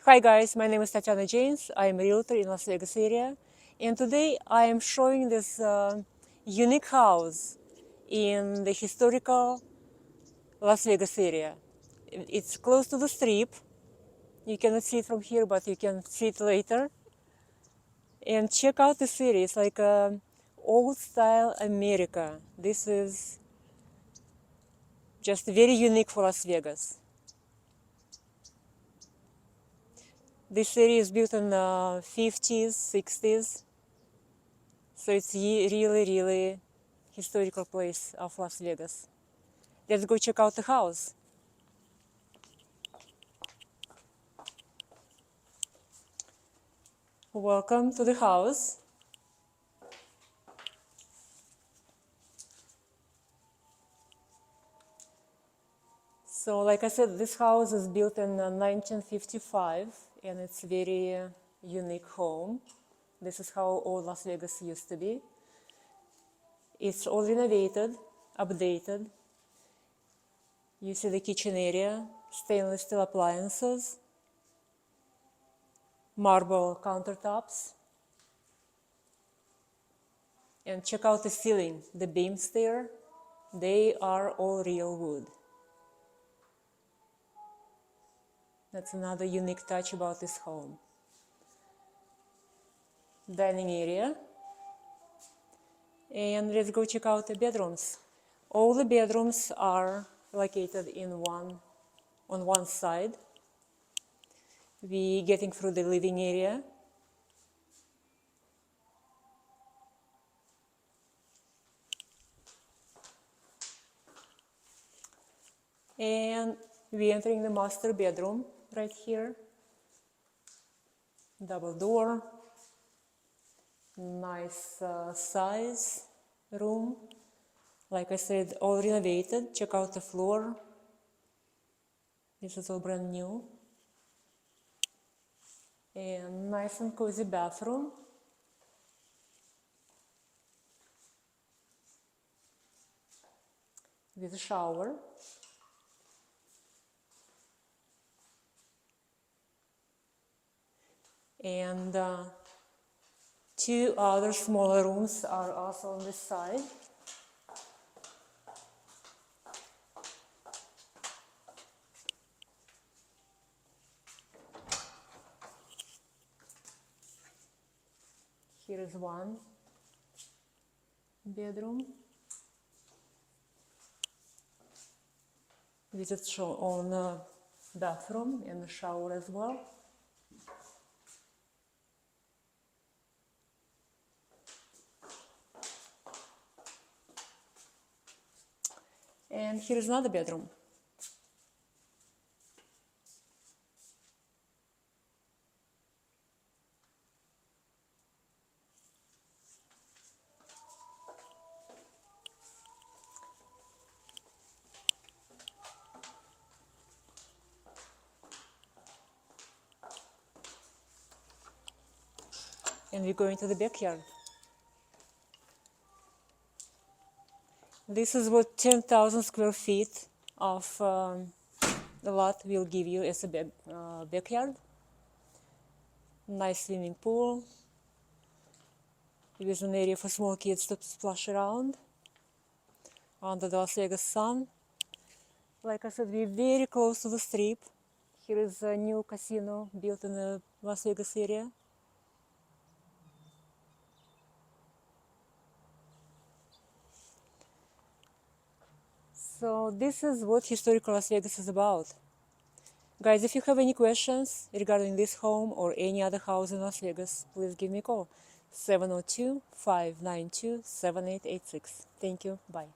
Hi guys, my name is Tatiana James. I am a realtor in Las Vegas area, and today I am showing this unique house in the historical Las Vegas area. It's close to the strip. You cannot see it from here, but you can see it later. And check out this area. It's like old style America. This is just very unique for Las Vegas. This area is built in the 50s, 60s. So it's really historical place of Las Vegas. Let's go check out the house. Welcome to the house. So like I said, this house is built in 1955 and it's a very unique home. This is how old Las Vegas used to be. It's all renovated, updated. You see the kitchen area, stainless steel appliances, marble countertops. And check out the ceiling, the beams there, they are all real wood. That's another unique touch about this home. Dining area. And let's go check out the bedrooms. All the bedrooms are located on one side. We're getting through the living area. And we're entering the master bedroom right here. Double door. Nice size room. Like I said, all renovated. Check out the floor. This is all brand new. And nice and cozy bathroom. With a shower. And two other smaller rooms are also on this side. Here is one bedroom with its own bathroom and a shower as well. And here is another bedroom. And we go into the backyard. This is what 10,000 square feet of the lot will give you as a backyard. Nice swimming pool with an area for small kids to splash around under the Las Vegas sun. Like I said, we're very close to the strip. Here is a new casino built in the Las Vegas area. So this is what historical Las Vegas is about. Guys, if you have any questions regarding this home or any other house in Las Vegas, please give me a call. 702-592-7886. Thank you. Bye.